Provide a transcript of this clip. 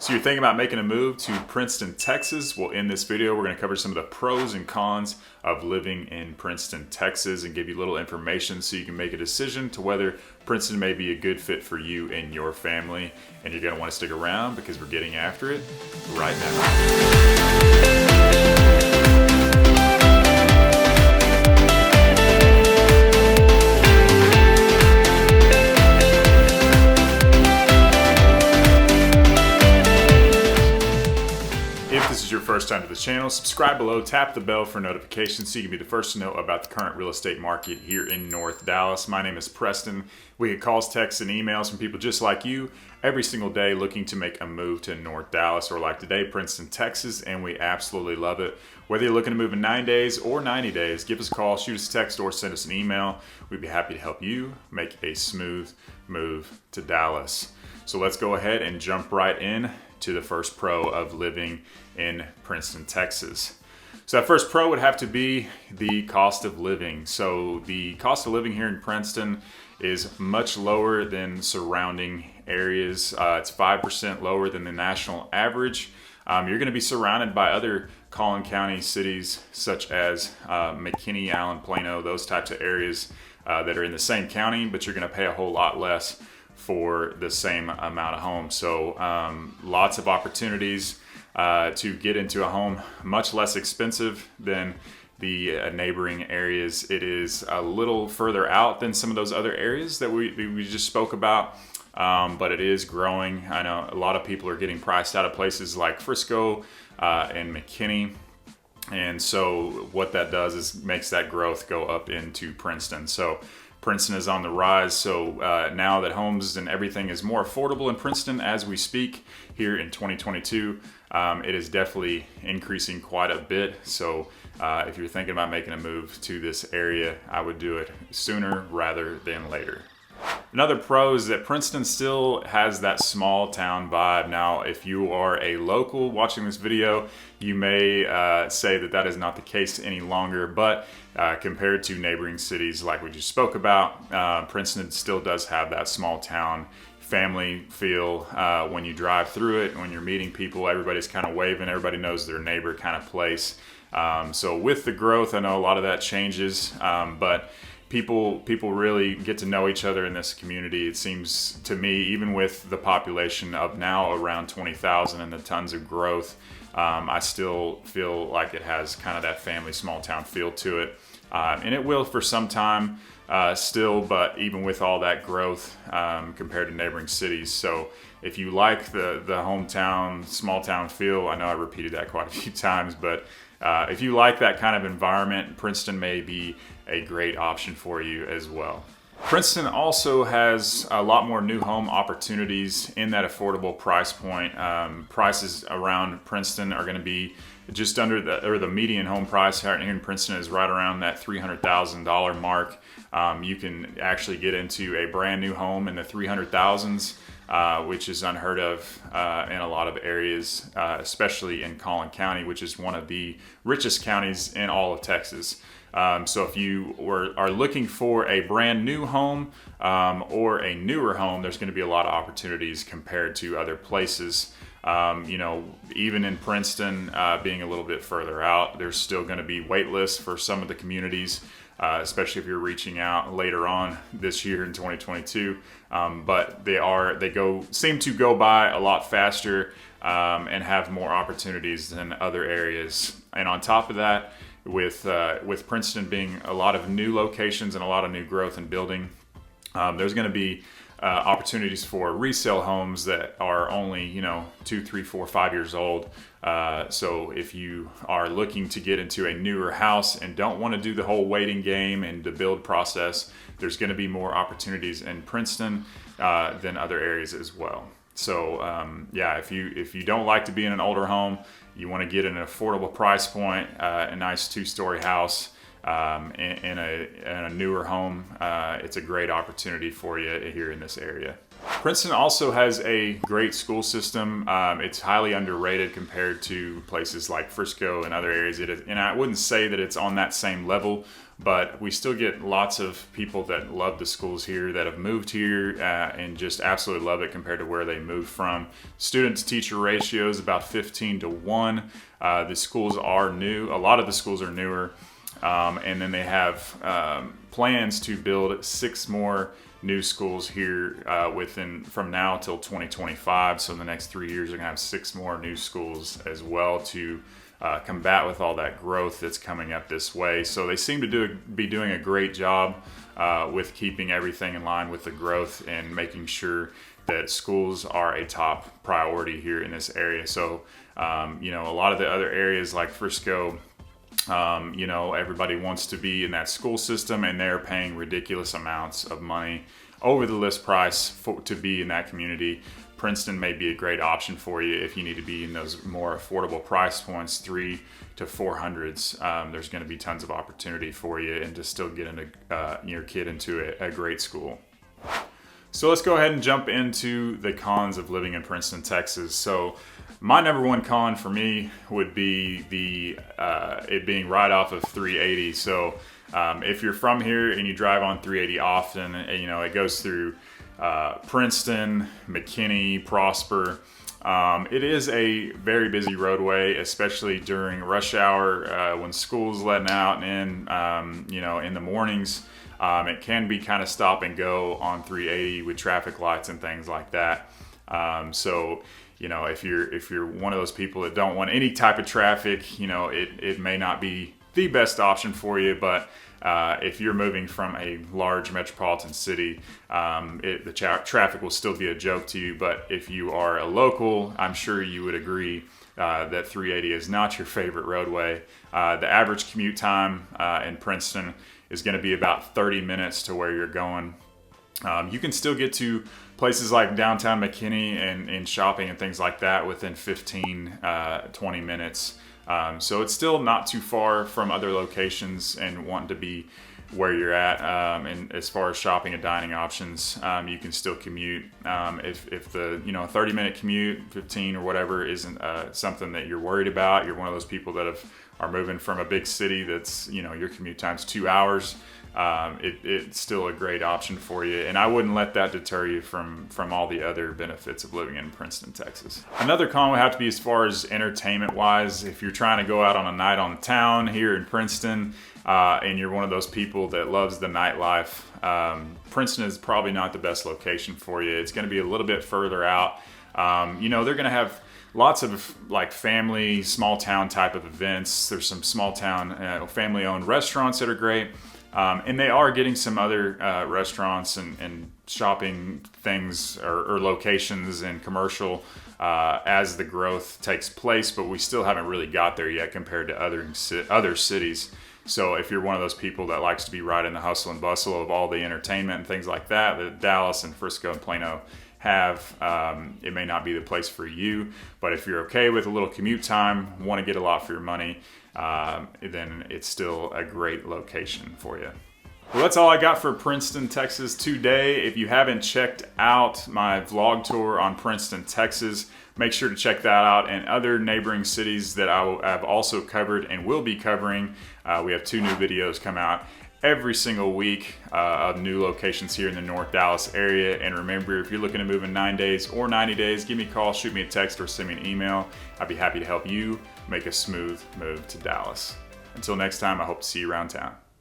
So you're thinking about making a move to Princeton, Texas? Well, in this video, we're going to cover some of the pros and cons of living in Princeton, Texas, and give you a little information so you can make a decision to whether Princeton may be a good fit for you and your family. And you're going to want to stick around because we're getting after it right now. If this is your first time to the channel, subscribe below, tap the bell for notifications so you can be the first to know about the current real estate market here in North Dallas. My name is Preston. We get calls, texts, and emails from people just like you every single day looking to make a move to North Dallas, or like today, Princeton, Texas, and we absolutely love it. Whether you're looking to move in 9 days or 90 days, give us a call, shoot us a text, or send us an email. We'd be happy to help you make a smooth move to Dallas. So let's go ahead and jump right in to the first pro of living in Princeton, Texas. So that first pro would have to be the cost of living. So the cost of living here in Princeton is much lower than surrounding areas. It's 5% lower than the national average. You're going to be surrounded by other Collin County cities such as McKinney, Allen, Plano, those types of areas that are in the same county, but you're going to pay a whole lot less for the same amount of homes. So lots of opportunities to get into a home, much less expensive than the neighboring areas. It is a little further out than some of those other areas that we just spoke about, but it is growing. I know a lot of people are getting priced out of places like Frisco and McKinney. And so what that does is makes that growth go up into Princeton. So Princeton is on the rise, so now that homes and everything is more affordable in Princeton as we speak here in 2022, it is definitely increasing quite a bit. So if you're thinking about making a move to this area, I would do it sooner rather than later. Another pro is that Princeton still has that small town vibe. Now, if you are a local watching this video, you may say that that is not the case any longer, but compared to neighboring cities like we just spoke about, Princeton still does have that small town family feel when you drive through it. When you're meeting people, everybody's kind of waving, everybody knows their neighbor kind of place. So with the growth, I know a lot of that changes, but people really get to know each other in this community. It seems to me, even with the population of now around 20,000 and the tons of growth, I still feel like it has kind of that family small town feel to it. And it will for some time still, but even with all that growth compared to neighboring cities. So if you like the hometown, small town feel, I know I repeated that quite a few times, but if you like that kind of environment, Princeton may be a great option for you as well. Princeton also has a lot more new home opportunities in that affordable price point. Prices around Princeton are going to be just under the median home price here in Princeton is right around that $300,000 mark. You can actually get into a brand new home in the 300,000s. Which is unheard of in a lot of areas, especially in Collin County, which is one of the richest counties in all of Texas. So if you are looking for a brand new home or a newer home, there's going to be a lot of opportunities compared to other places. Even in Princeton, being a little bit further out, there's still going to be wait lists for some of the communities. Especially if you're reaching out later on this year in 2022, but they seem to go by a lot faster and have more opportunities than other areas. And on top of that, with Princeton being a lot of new locations and a lot of new growth and building, there's going to be opportunities for resale homes that are only 2, 3, 4, 5 years old. So if you are looking to get into a newer house and don't want to do the whole waiting game and the build process, there's going to be more opportunities in Princeton than other areas as well. So if you don't like to be in an older home, you want to get an affordable price point, a nice 2-story house in a newer home, it's a great opportunity for you here in this area. Princeton also has a great school system. It's highly underrated compared to places like Frisco and other areas. And I wouldn't say that it's on that same level, but we still get lots of people that love the schools here, that have moved here and just absolutely love it compared to where they moved from. Student to teacher ratio is about 15-1. The schools are new. A lot of the schools are newer. And then they have plans to build 6 more new schools here from now till 2025. So in the next 3 years, they're gonna have 6 more new schools as well to combat with all that growth that's coming up this way. So they seem to be doing a great job with keeping everything in line with the growth and making sure that schools are a top priority here in this area. So a lot of the other areas like Frisco, everybody wants to be in that school system, and they're paying ridiculous amounts of money over the list price to be in that community. Princeton may be a great option for you if you need to be in those more affordable price points, $300 to $400s. There's going to be tons of opportunity for you, and to still get your kid into a great school. So let's go ahead and jump into the cons of living in Princeton, Texas. So my number one con for me would be it being right off of 380. So if you're from here and you drive on 380 often, it goes through Princeton, McKinney, Prosper. It is a very busy roadway, especially during rush hour when school's letting out and in the mornings. It can be kind of stop and go on 380 with traffic lights and things like that. If you're one of those people that don't want any type of traffic, it may not be the best option for you. But if you're moving from a large metropolitan city, the traffic will still be a joke to you. But if you are a local, I'm sure you would agree that 380 is not your favorite roadway. The average commute time in Princeton is going to be about 30 minutes to where you're going. You can still get to places like downtown McKinney and shopping and things like that within 15-20 minutes. So it's still not too far from other locations and wanting to be where you're at. And as far as shopping and dining options, you can still commute. If the 30-minute commute, 15 or whatever, isn't something that you're worried about, you're one of those people that are moving from a big city that's your commute time's 2 hours. It's still a great option for you, and I wouldn't let that deter you from all the other benefits of living in Princeton, Texas. Another con would have to be as far as entertainment wise. If you're trying to go out on a night on the town here in Princeton, and you're one of those people that loves the nightlife, Princeton is probably not the best location for you. It's going to be a little bit further out. They're going to have lots of like family, small town type of events. There's some small town family owned restaurants that are great. And they are getting some other restaurants and shopping things or locations and commercial as the growth takes place, but we still haven't really got there yet compared to other cities. So if you're one of those people that likes to be right in the hustle and bustle of all the entertainment and things like that Dallas and Frisco and Plano have, it may not be the place for you. But if you're okay with a little commute time, want to get a lot for your money, then it's still a great location for you. Well, that's all I got for Princeton, Texas today. If you haven't checked out my vlog tour on Princeton, Texas, make sure to check that out, and other neighboring cities that I've also covered and will be covering. We have 2 new videos come out every single week of new locations here in the North Dallas area. And remember, if you're looking to move in 9 days or 90 days, give me a call, shoot me a text, or send me an email. I'd be happy to help you make a smooth move to Dallas. Until next time, I hope to see you around town.